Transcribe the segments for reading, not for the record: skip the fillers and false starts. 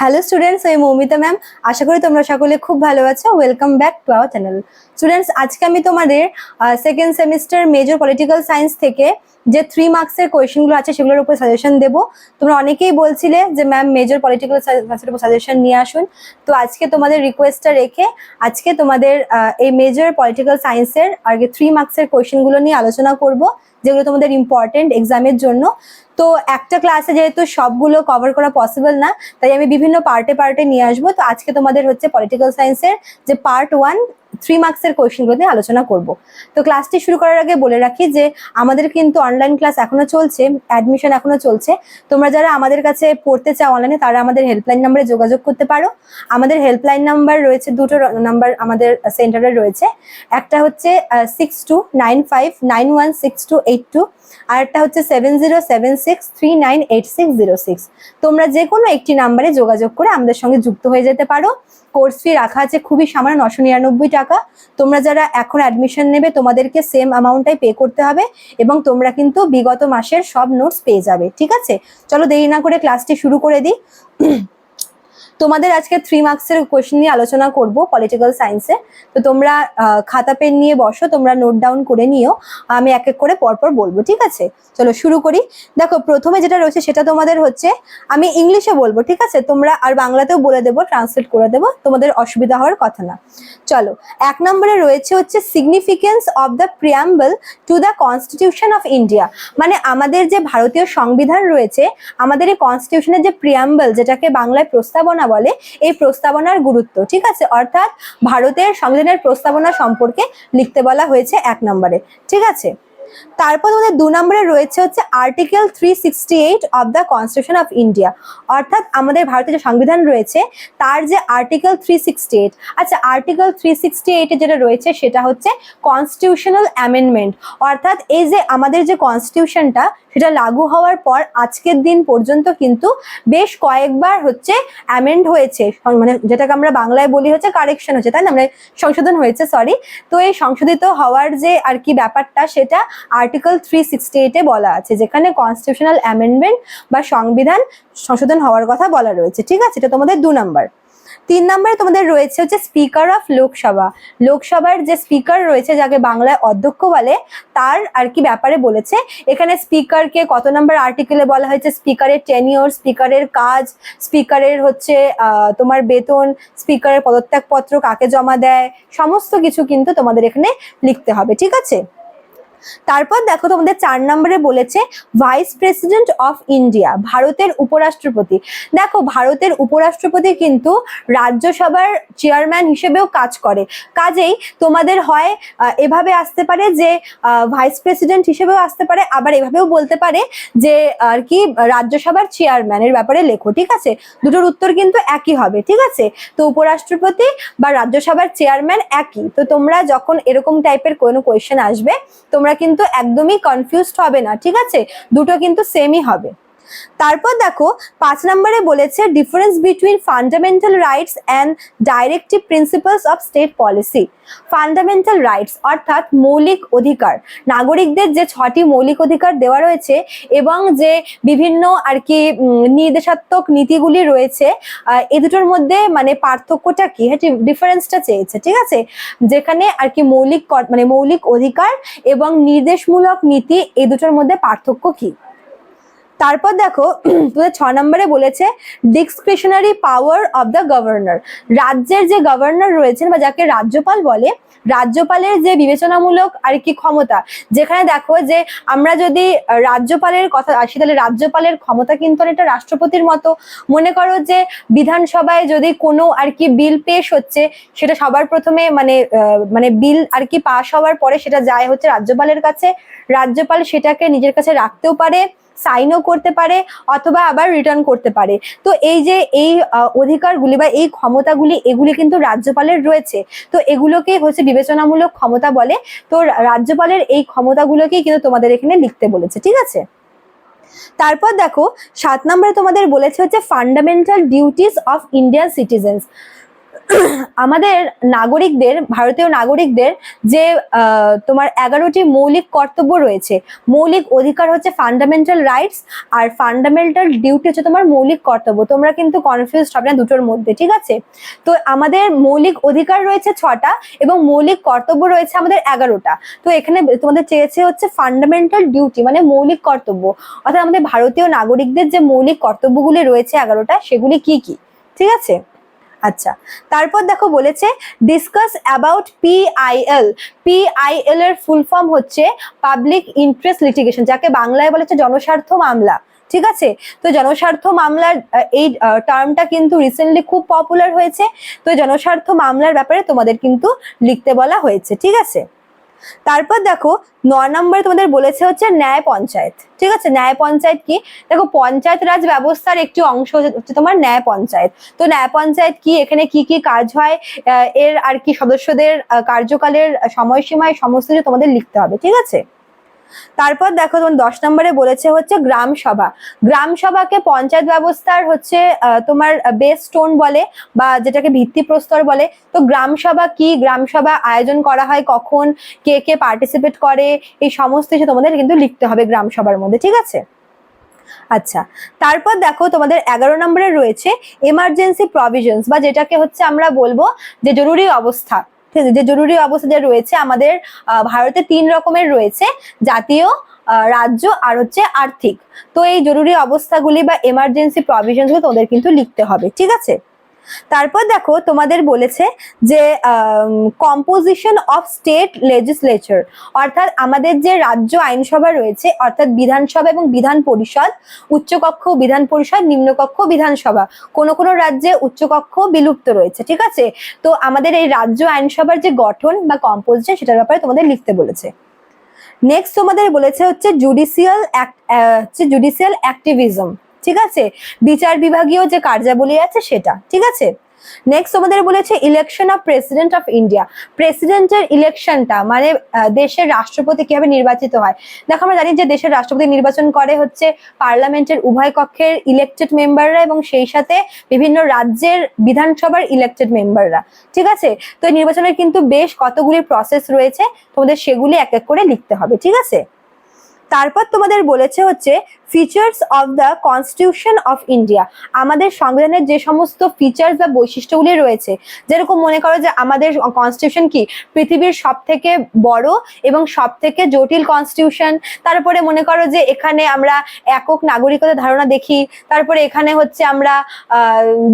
Hello students, আমি Moumita ma'am. আশা করি তোমরা সকলে খুব ভালো আছো। Welcome back to our channel. Students, আজকে আমি তোমাদের second semester major political science থেকে যে 3 মার্কসের কোয়েশ্চেনগুলো আছে সেগুলোর উপর সাজেশন দেবো। তোমরা অনেকেই বলছিলে যে ম্যাম মেজর পলিটিক্যাল সায়েন্সের উপর সাজেশন নিয়ে আসুন। তো আজকে তোমাদের রিকোয়েস্টটা রেখে আজকে তোমাদের এই মেজর পলিটিক্যাল সায়েন্সের আগে 3 মার্কসের কোয়েশ্চেনগুলো নিয়ে আলোচনা করব, যেগুলো তোমাদের ইম্পর্টেন্ট এক্সামের জন্য। তো একটা ক্লাসে যেহেতু সবগুলো কভার করা পসিবল না, তাই আমি বিভিন্ন পার্টে পার্টে নিয়ে আসবো। তো আজকে তোমাদের হচ্ছে পলিটিক্যাল সায়েন্সের যে পার্ট 1 3 মার্কসের কোয়েশ্চেনগুলো নিয়ে আলোচনা করব। তো ক্লাসটি শুরু করার আগে বলে রাখি যে আমাদের কিন্তু অনলাইন ক্লাস এখনো চলছে, অ্যাডমিশন এখনো চলছে। তোমরা যারা আমাদের কাছে পড়তে চাও অনলাইনে, তারা আমাদের হেল্পলাইন নাম্বারে যোগাযোগ করতে পারো। আমাদের হেল্পলাইন নাম্বার রয়েছে, দুটো নাম্বার আমাদের সেন্টারে রয়েছে। একটা হচ্ছে 6295916282, আর একটা হচ্ছে 7076398606। তোমরা যে কোনো একটি নাম্বারে যোগাযোগ করে আমাদের সঙ্গে যুক্ত হয়ে যেতে পারো। কোর্স ফি রাখা আছে খুবই সামান্য 999 টাকা। তোমরা যারা এখন অ্যাডমিশন নেবে তোমাদেরকে সেম অ্যামাউন্টটাই পে করতে হবে, এবং তোমরা কিন্তু বিগত মাসের সব নোটস পেয়ে যাবে। ঠিক আছে, চলো দেরি না করে ক্লাসটি শুরু করে দিই। তোমাদের আজকে 3 মার্কসের কোয়েশ্চেন নিয়ে আলোচনা করব পলিটিক্যাল সায়েন্সে। তো তোমরা খাতা পেন নিয়ে বসো, তোমরা নোট ডাউন করে নিও। আমি এক এক করে পরপর বলবো, ঠিক আছে? চলো শুরু করি। দেখো, প্রথমে যেটা রয়েছে সেটা তোমাদের হচ্ছে, আমি ইংলিশে বলবো, ঠিক আছে? তোমরা আর বাংলাতেও বলে দেবো, ট্রান্সলেট করে দেবো, তোমাদের অসুবিধা হওয়ার কথা না। চলো, 1 নম্বরে রয়েছে হচ্ছে significance of the preamble to the constitution of India. মানে আমাদের যে ভারতীয় সংবিধান রয়েছে, আমাদের এই কনস্টিটিউশনের যে প্রিয়াম্বল, যেটাকে বাংলায় প্রস্তাবনা বলে, এই প্রস্তাবনার গুরুত্ব, ঠিক আছে? অর্থাৎ ভারতের সংবিধানের প্রস্তাবনা সম্পর্কে লিখতে বলা হয়েছে 1 নম্বরে, ঠিক আছে? তারপর আমাদের 2 নম্বরে রয়েছে হচ্ছে article 368 of the constitution of India. অর্থাৎ আমাদের ভারতের যে সংবিধান রয়েছে তার যে আর্টিকেল 368, আচ্ছা আর্টিকেল 368 যেটা রয়েছে সেটা হচ্ছে কনস্টিটিউশনাল অ্যামেন্ডমেন্ট। অর্থাৎ এই যে আমাদের যে কনস্টিটিউশনটা, সেটা লাগু হওয়ার পর আজকের দিন পর্যন্ত কিন্তু বেশ কয়েকবার হচ্ছে অ্যামেন্ড হয়েছে, মানে যেটাকে আমরা বাংলায় বলি হচ্ছে কারেকশন হচ্ছে, তাই না? মানে সংশোধন হয়েছে, সরি। তো এই সংশোধিত হওয়ার যে আর কি ব্যাপারটা, সেটা আর্টিকেল 368 এ বলা আছে, যেখানে কনস্টিটিউশনাল অ্যামেন্ডমেন্ট বা সংবিধান সংশোধন হওয়ার কথা বলা রয়েছে, ঠিক আছে? এটা তোমাদের 2 নাম্বার। 3 নম্বরে তোমাদের রয়েছে হচ্ছে স্পিকার অফ লোকসভা। লোকসভার যে স্পিকার রয়েছে, যাকে বাংলায় অধ্যক্ষ বলে, তার আর কি ব্যাপারে বলেছে। এখানে স্পিকারকে কত নম্বর আর্টিকেলে বলা হয়েছে, স্পিকারের টেনিওর, স্পিকারের কাজ, স্পিকারের হচ্ছে তোমার বেতন, স্পিকারের পদত্যাগপত্র কাকে জমা দেয়, সমস্ত কিছু কিন্তু তোমাদের এখানে লিখতে হবে, ঠিক আছে? তারপর দেখো, তোমাদের 4 নম্বরে বলেছে ভাইস প্রেসিডেন্ট অফ ইন্ডিয়া, ভারতের উপরাষ্ট্রপতি। দেখো, ভারতের উপরাষ্ট্রপতি কিন্তু রাজ্যসভার চেয়ারম্যান হিসেবেও কাজ করে। কাজেই তোমাদের হয় এভাবে আসতে পারে যে ভাইস প্রেসিডেন্ট হিসেবেও আসতে পারে, আবার এভাবেও বলতে পারে যে আর কি রাজ্যসভার চেয়ারম্যানের ব্যাপারে লেখো, ঠিক আছে? দুটোর উত্তর কিন্তু একই হবে, ঠিক আছে? তো উপরাষ্ট্রপতি বা রাজ্যসভার চেয়ারম্যান একই। তো তোমরা যখন এরকম টাইপের কোনো কোয়েশ্চেন আসবে, তোমরা কিন্তু একদমই কনফিউজড হবে না, ঠিক আছে? দুটো কিন্তু সেমই হবে। তারপর দেখো, 5 নম্বরে বলেছে difference between fundamental rights and directive principles of state policy. Fundamental rights অর্থাৎ মৌলিক অধিকার, নাগরিকদের যে 6টি মৌলিক অধিকার দেওয়া রয়েছে, এবং যে বিভিন্ন আর কি নির্দেশাত্মক নীতিগুলি রয়েছে, এই দুটোর মধ্যে মানে পার্থক্যটা কি, হ্যাঁ ডিফারেন্সটা চেয়েছে, ঠিক আছে? যেখানে আর কি মৌলিক অধিকার এবং নির্দেশমূলক নীতি, এই দুটোর মধ্যে পার্থক্য কি। তারপর দেখো, তোমাদের 6 নম্বরে বলেছে discretionary power of the governor. রাজ্যের যে গভর্নর রয়েছেন বা যাকে রাজ্যপাল বলে, রাজ্যপালের যে বিবেচনামূলক আর কি ক্ষমতা, যেখানে দেখো যে আমরা যদি রাজ্যপালের কথা আসি, তাহলে রাজ্যপালের ক্ষমতা কিন্তু অনেকটা রাষ্ট্রপতির মতো। মনে করো যে বিধানসভায় যদি কোনো আর কি বিল পেশ হচ্ছে, সেটা সবার প্রথমে মানে বিল আর কি পাস হওয়ার পরে সেটা যায় হচ্ছে রাজ্যপালের কাছে। রাজ্যপাল সেটাকে নিজের কাছে রাখতেও পারে, সাইনও করতে পারে, অথবা আবার রিটার্ন করতে পারে। তো এই যে এই অধিকারগুলি বা এই ক্ষমতাগুলি, এগুলি কিন্তু রাজ্যপালের রয়েছে। তো এগুলোকে হচ্ছে বিবেচনামূলক ক্ষমতা বলে। তো রাজ্যপালের এই ক্ষমতাগুলোকেই কিন্তু তোমাদের এখানে লিখতে বলেছে, ঠিক আছে? তারপর দেখো, 7 নম্বরে তোমাদের বলেছে হচ্ছে fundamental duties of Indian citizens. আমাদের নাগরিকদের, ভারতীয় নাগরিকদের যে তোমার 11টি মৌলিক কর্তব্য রয়েছে, মৌলিক অধিকার হচ্ছে ফান্ডামেন্টাল রাইটস, আর ফান্ডামেন্টাল ডিউটি হচ্ছে তোমার মৌলিক কর্তব্য। তোমরা কিন্তু কনফিউজ হবে না দুটোর মধ্যে, ঠিক আছে? তো আমাদের মৌলিক অধিকার রয়েছে 6টা এবং মৌলিক কর্তব্য রয়েছে আমাদের 11টা। তো এখানে তোমাদের চেয়েছে হচ্ছে ফান্ডামেন্টাল ডিউটি মানে মৌলিক কর্তব্য, অর্থাৎ আমাদের ভারতীয় নাগরিকদের যে মৌলিক কর্তব্যগুলি রয়েছে 11টা, সেগুলি কি কি, ঠিক আছে? আচ্ছা, তারপর দেখো বলেছে ডিসকাস অ্যাবাউট পিআইএল। পিআইএল এর ফুল ফর্ম হচ্ছে পাবলিক ইন্টারেস্ট লিটিগেশন, যাকে বাংলায় বলে হচ্ছে জনস্বার্থ মামলা, ঠিক আছে? তো জনস্বার্থ মামলার এই টার্মটা কিন্তু রিসেন্টলি খুব পপুলার হয়েছে। তো জনস্বার্থ মামলার ব্যাপারে তোমাদের কিন্তু লিখতে বলা হয়েছে, ঠিক আছে? তারপর দেখো 9 নম্বরে তোমাদের বলেছে হচ্ছে ন্যায় পঞ্চায়েত, ঠিক আছে? ন্যায় পঞ্চায়েত কি? দেখো পঞ্চায়েত রাজ ব্যবস্থার একটি অংশ হচ্ছে তোমার ন্যায় পঞ্চায়েত। তো ন্যায় পঞ্চায়েত কি, এখানে কি কি কাজ হয়, এর আর কি সদস্যদের কার্যকালের সময়সীমায় সমস্ত কিছু তোমাদের লিখতে হবে, ঠিক আছে? তারপর দেখো তোমার 10 নম্বরে বলেছে হচ্ছে গ্রাম সভা। গ্রাম সভাকে পঞ্চায়েত ব্যবস্থার হচ্ছে তোমার বেস স্টোন বলে, বা যেটাকে ভিত্তিপ্রস্তর বলে। তো গ্রাম সভা কি, গ্রাম সভা আয়োজন করা হয় কখন, কে কে পার্টিসিপেট করে, এই সমস্ত কিছু তোমাদের কিন্তু লিখতে হবে গ্রাম সভার মধ্যে, ঠিক আছে? আচ্ছা, তারপর দেখো তোমাদের 11 নম্বরে রয়েছে এমার্জেন্সি প্রভিশনস, বা যেটাকে হচ্ছে আমরা বলবো যে জরুরি অবস্থা। যে জরুরি অবস্থা যে রয়েছে আমাদের ভারতে 3 রকমের রয়েছে, জাতীয়, রাজ্য আর হচ্ছে আর্থিক। তো এই জরুরি অবস্থাগুলি বা এমার্জেন্সি প্রভিশনস গুলো তোমাদের কিন্তু লিখতে হবে, ঠিক আছে? তারপর দেখো তোমাদের বলেছে যে কম্পোজিশন অফ স্টেট লেজিসলেচার, অর্থাৎ আমাদের যে রাজ্য আইনসভা রয়েছে, অর্থাৎ বিধানসভা এবং বিধান পরিষদ, উচ্চকক্ষ বিধান পরিষদ, নিম্নকক্ষ বিধানসভা। কোনো কোনো রাজ্যে উচ্চকক্ষ বিলুপ্ত রয়েছে, ঠিক আছে? তো আমাদের এই রাজ্য আইনসভার যে গঠন বা কম্পোজিশন, সেটার ব্যাপারে তোমাদের লিখতে বলেছে। নেক্সট তোমাদের বলেছে হচ্ছে জুডিশিয়াল অ্যাক্টিভিজম, ঠিক আছে? বিচার বিভাগীয় যে কার্যাবলী আছে সেটা, ঠিক আছে? নেক্সট তোমাদের বলেছে election of president of India. প্রেসিডেন্টের ইলেকশনটা মানে দেশের রাষ্ট্রপতি কিভাবে নির্বাচিত হয়। দেখো আমরা জানি যে দেশের রাষ্ট্রপতি নির্বাচন করে হচ্ছে পার্লামেন্টের উভয় কক্ষের ইলেক্টেড মেম্বাররা এবং সেই সাথে বিভিন্ন রাজ্যের বিধানসভার ইলেক্টেড মেম্বাররা, ঠিক আছে? তো এই নির্বাচনের কিন্তু বেশ কতগুলি প্রসেস রয়েছে, তোমাদের সেগুলি এক এক করে লিখতে হবে, ঠিক আছে? তারপর তোমাদের বলেছে হচ্ছে features of the constitution of India. আমাদের সংবিধানের যে সমস্ত ফিচার্স বা বৈশিষ্ট্যগুলি রয়েছে, যেরকম মনে করো যে আমাদের কনস্টিটিউশন কি পৃথিবীর সব থেকে বড় এবং সব থেকে জটিল কনস্টিটিউশন। তারপরে মনে করো যে এখানে আমরা একক নাগরিকতার ধারণা দেখি। তারপরে এখানে হচ্ছে আমরা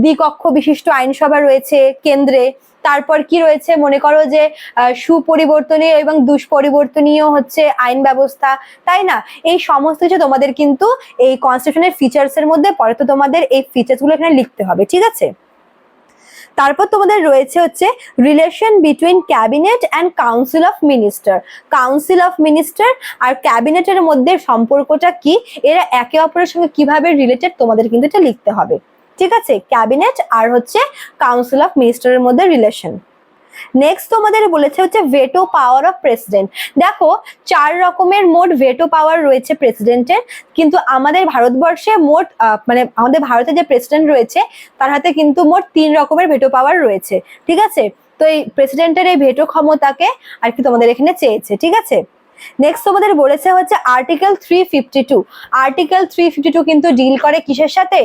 দ্বিকক্ষ বিশিষ্ট আইনসভা রয়েছে কেন্দ্রে। তারপর কি রয়েছে মনে করো যে সুপরিবর্তনীয় এবং দুষ্পরিবর্তনীয় হচ্ছে আইন ব্যবস্থা, তাই না? এই সমস্ত কিছু তোমাদের কিন্তু এই কনস্টিটিউশনের ফিচার্স এর মধ্যে পড়ে। তো তোমাদের এই ফিচার্স গুলো এখানে লিখতে হবে, ঠিক আছে? তারপর তোমাদের রয়েছে হচ্ছে relation between cabinet and council of minister. Council of minister আর ক্যাবিনেটের মধ্যে সম্পর্কটা কি, এরা একে অপরের সঙ্গে কিভাবে রিলেটেড, তোমাদের কিন্তু এটা লিখতে হবে, ঠিক আছে? ক্যাবিনেট আর হচ্ছে কাউন্সিল অফ মিনিস্টারের মধ্যে রিলেশন। নেক্সট তোমাদের বলেছে হচ্ছে ভেটো পাওয়ার অফ প্রেসিডেন্ট। দেখো 4 রকমের মোট ভেটো পাওয়ার রয়েছে প্রেসিডেন্টের, কিন্তু আমাদের ভারতবর্ষে মোট মানে আমাদের ভারতে যে প্রেসিডেন্ট রয়েছে তার হাতে কিন্তু মোট 3 রকমের ভেটো পাওয়ার রয়েছে, ঠিক আছে? তো এই প্রেসিডেন্টের এই ভেটো ক্ষমতাকে আর কি তোমাদের এখানে চেয়েছে, ঠিক আছে? নেক্সট তোমাদের বলেছে হচ্ছে আর্টিকেল 352। আর্টিকেল 352 কিন্তু ডিল করে কিসের সাথে,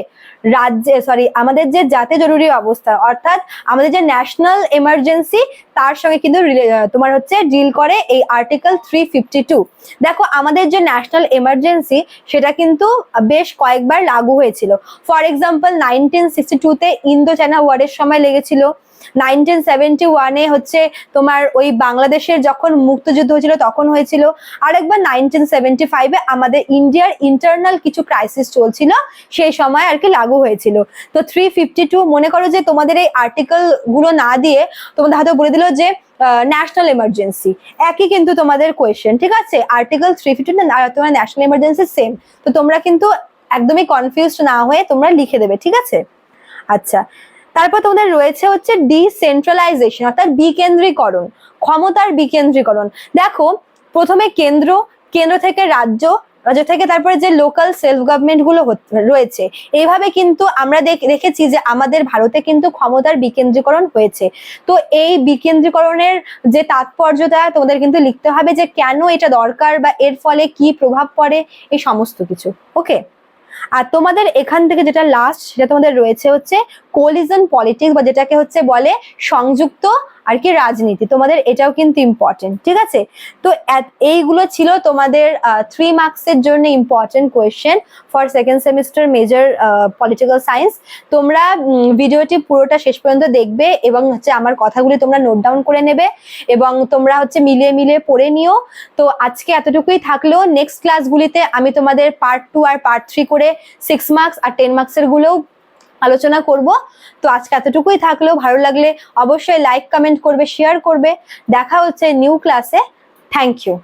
আমাদের যে জাতীয় জরুরি অবস্থা অর্থাৎ আমাদের যে ন্যাশনাল এমার্জেন্সি, তার সঙ্গে কিন্তু তোমার হচ্ছে ডিল করে এই আর্টিকেল 352। দেখো আমাদের যে ন্যাশনাল এমার্জেন্সি সেটা কিন্তু বেশ কয়েকবার লাগু হয়েছিল। ফর এক্সাম্পল 1962-তে ইন্দো চায়না ওয়ারের সময় লেগেছিল। 1971-এ হচ্ছে তোমার ওই বাংলাদেশের যখন মুক্তযুদ্ধ হয়েছিল তখন হয়েছিল। আরেকবার 1975-এ আমাদের ইন্ডিয়ার ইন্টারনাল কিছু ক্রাইসিস চলছিল, সেই সময় আর কি লাগু হয়েছিল। তো 352 মনে করো যে তোমাদের এই আর্টিকেল গুলো না দিয়ে তোমাদের হাতে বলে দিল যে ন্যাশনাল এমার্জেন্সি, একই কিন্তু তোমাদের কোয়েশ্চেন, ঠিক আছে? আর্টিকেল 352 আর তোমার ন্যাশনাল এমার্জেন্সি সেম। তো তোমরা কিন্তু একদমই কনফিউজড না হয়ে তোমরা লিখে দেবে, ঠিক আছে? আচ্ছা, তারপর তোমাদের রয়েছে হচ্ছে ডিসেন্ট্রালাইজেশন অর্থাৎ বিকেন্দ্রীকরণ, ক্ষমতার বিকেন্দ্রীকরণ। দেখো প্রথমে কেন্দ্র থেকে রাজ্য, রাজ্য থেকে তারপরে যে লোকাল সেলফ গভর্নমেন্ট গুলো রয়েছে, এইভাবে কিন্তু আমরা দেখেছি যে আমাদের ভারতে কিন্তু ক্ষমতার বিকেন্দ্রীকরণ হয়েছে। তো এই বিকেন্দ্রীকরণের যে তাৎপর্যতা তোমাদের কিন্তু লিখতে হবে যে কেন এটা দরকার বা এর ফলে কি প্রভাব পড়ে, এই সমস্ত কিছু। ওকে, আর তোমাদের এখান থেকে যেটা লাস্ট সেটা তোমাদের রয়েছে হচ্ছে কোলিজন পলিটিক্স, বা যেটাকে হচ্ছে বলে সংযুক্ত আর কি রাজনীতি। তোমাদের এটাও কিন্তু ইম্পর্টেন্ট, ঠিক আছে? তো এইগুলো ছিল তোমাদের 3 মার্কসের জন্য important question for second semester major political science. তোমরা ভিডিওটি পুরোটা শেষ পর্যন্ত দেখবে এবং হচ্ছে আমার কথাগুলি তোমরা নোট ডাউন করে নেবে এবং তোমরা হচ্ছে মিলিয়ে মিলিয়ে পড়ে নিও। তো আজকে এতটুকুই থাকলেও নেক্সট ক্লাসগুলিতে আমি তোমাদের পার্ট 2 আর পার্ট 3 করে 6 মার্কস আর 10 মার্কসের গুলোও আলোচনা করব। তো আজকে এতটুকুই থাকলেও ভালো লাগলে অবশ্যই লাইক, কমেন্ট করবে, শেয়ার করবে। দেখা হচ্ছে নিউ ক্লাসে। Thank you.